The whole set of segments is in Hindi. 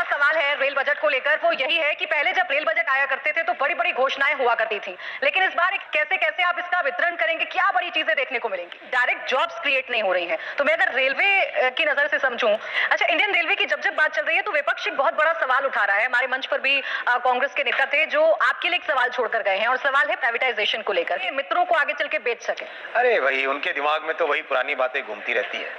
बड़ा सवाल है रेल बजट को लेकर वो यही है कि पहले जब रेल बजट आया करते थे तो बड़ी बड़ी घोषणाएं हुआ करती थी, लेकिन इस बार कैसे कैसे आप इसका वितरण करेंगे, क्या बड़ी चीजें देखने को मिलेंगी? डायरेक्ट जॉब्स क्रिएट नहीं हो रही हैं। तो मैं अगर रेलवे की नजर से समझूं, अच्छा, इंडियन रेलवे की जब बात चल रही है तो विपक्ष एक बहुत बड़ा सवाल उठा रहा है। हमारे मंच पर भी कांग्रेस के नेता थे जो आपके लिए एक सवाल छोड़कर गए हैं, और सवाल है प्राइवेटाइजेशन को लेकर, मित्रों को आगे चल के बेच सके। अरे वही उनके दिमाग में तो वही पुरानी बातें घूमती रहती है।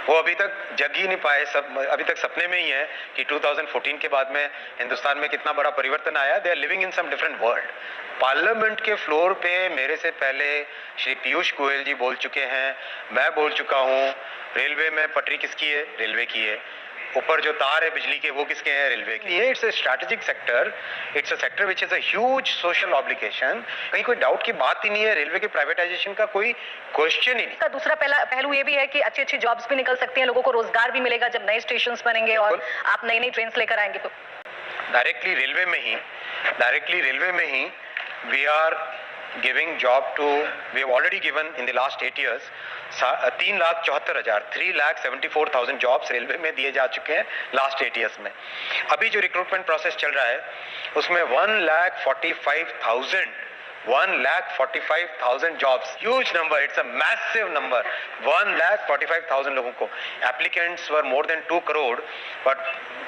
वो अभी तक जग ही नहीं पाए, सब अभी तक सपने में ही है कि 2014 के बाद में हिंदुस्तान में कितना बड़ा परिवर्तन आया। They are living in some different world. Parliament के फ्लोर पे मेरे से पहले श्री पीयूष गोयल जी बोल चुके हैं, मैं बोल चुका हूँ, रेलवे में पटरी किसकी है? रेलवे की है। ऊपर जो तार है बिजली के वो किसके हैं? रेलवे के। ये it's a strategic sector, it's a sector which is a huge social obligation. कहीं कोई डाउट की बात ही नहीं है, रेलवे के प्राइवेटाइजेशन का कोई क्वेश्चन ही नहीं। का दूसरा पहलू ये भी है कि अच्छी अच्छी जॉब्स भी निकल सकती हैं, लोगों को रोजगार भी मिलेगा जब नए स्टेशन बनेंगे और आप नई नई ट्रेन लेकर आएंगे तो डायरेक्टली रेलवे में ही we are giving job to, we have already given in the last 8 years 3,74,000 jobs railway में दिए जा चुके हैं लास्ट 8 years में। अभी जो रिक्रूटमेंट प्रोसेस चल रहा है उसमें 1,45,000 jobs, huge number, it's a massive number. 1,45,000 लोगों को, applicants were more than 2 crore. But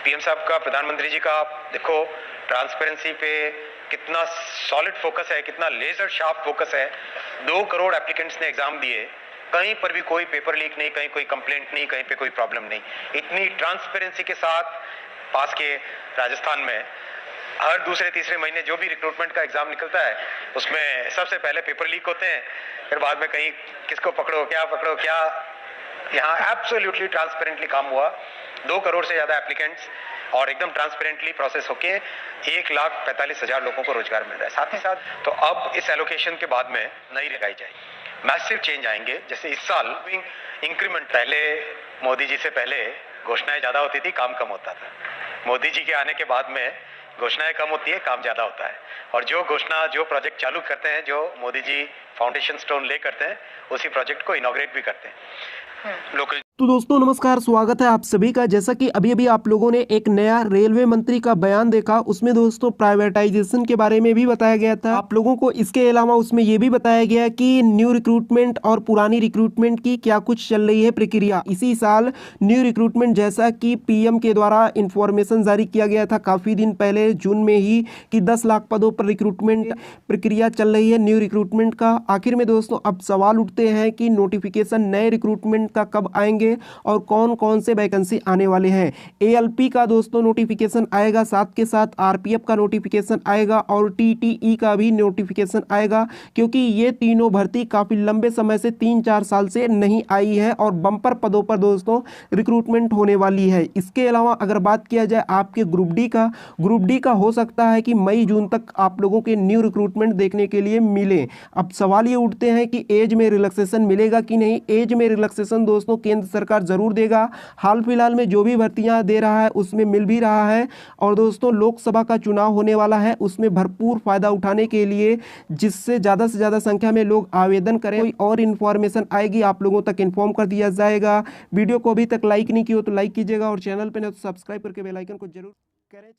PM साहब का, प्रधानमंत्री जी का देखो ट्रांसपेरेंसी पे कितना सॉलिड फोकस है, कितना लेजर शार्प फोकस है। 2 करोड़ एप्लीकेंट्स ने एग्जाम दिए, कहीं पर भी कोई पेपर लीक नहीं, कहीं कोई कंप्लेंट नहीं, कहीं पे कोई प्रॉब्लम नहीं। इतनी ट्रांसपेरेंसी के साथ पास के राजस्थान में हर दूसरे तीसरे महीने जो भी रिक्रूटमेंट का एग्जाम निकलता है उसमें सबसे पहले पेपर लीक होते हैं, फिर बाद में कहीं किसको पकड़ो क्या। यहाँ एब्सोल्युटली ट्रांसपेरेंटली काम हुआ। 2 करोड़ से ज्यादा एप्लीकेंट्स और एकदम ट्रांसपेरेंटली प्रोसेस होके 1,45,000 लोगों को रोजगार मिल रहा है। साथ ही साथ तो अब इस एलोकेशन के बाद में नई लगाई जाएगी, मैसिव चेंज आएंगे। जैसे इस साल इंक्रीमेंट, पहले मोदी जी से पहले घोषणाएं ज्यादा होती थी, काम कम होता था। मोदी जी के आने के बाद में घोषणाएं कम होती है, काम ज्यादा होता है। और जो प्रोजेक्ट चालू करते हैं, जो मोदी जी फाउंडेशन स्टोन ले करते हैं, उसी प्रोजेक्ट को इनॉग्रेट भी करते हैं लोकल। तो दोस्तों नमस्कार, स्वागत है आप सभी का। जैसा कि अभी आप लोगों ने एक नया रेलवे मंत्री का बयान देखा, उसमें दोस्तों प्राइवेटाइजेशन के बारे में भी बताया गया था आप लोगों को। इसके अलावा उसमें यह भी बताया गया कि न्यू रिक्रूटमेंट और पुरानी रिक्रूटमेंट की क्या कुछ चल रही है प्रक्रिया। इसी साल न्यू रिक्रूटमेंट, जैसा कि पीएम के द्वारा इंफॉर्मेशन जारी किया गया था काफी दिन पहले जून में ही, कि 10 लाख पदों पर रिक्रूटमेंट प्रक्रिया चल रही है न्यू रिक्रूटमेंट का। आखिर में दोस्तों अब सवाल उठते हैं कि नोटिफिकेशन नए रिक्रूटमेंट का कब आएंगे और कौन कौन से वैकेंसी आने वाले हैं। एएलपी का दोस्तों नोटिफिकेशन आएगा, साथ के साथ आरपीएफ का नोटिफिकेशन आएगा और टीटीई का भी नोटिफिकेशन आएगा, क्योंकि ये तीनों भर्ती काफी लंबे समय से 3-4 साल से नहीं आई है और बम्पर पदों पर दोस्तों रिक्रूटमेंट होने वाली है। इसके अलावा अगर बात किया जाए आपके ग्रुप डी का हो सकता है कि मई जून तक आप लोगों के न्यू रिक्रूटमेंट देखने के लिए मिले। अब सवाल ये उठते हैं कि एज में रिलैक्सेशन मिलेगा कि नहीं। एज में रिलैक्सेशन दोस्तों केंद्र सरकार जरूर देगा। हाल फिलहाल में जो भी भर्तियां दे रहा है उसमें मिल भी रहा है। और दोस्तों लोकसभा का चुनाव होने वाला है, उसमें भरपूर फायदा उठाने के लिए जिससे ज्यादा से ज्यादा संख्या में लोग आवेदन करें। कोई और इन्फॉर्मेशन आएगी आप लोगों तक इन्फॉर्म कर दिया जाएगा। वीडियो को अभी तक लाइक नहीं किया तो लाइक कीजिएगा और चैनल पर नहीं तो सब्सक्राइब करके बेल आइकन को जरूर करें।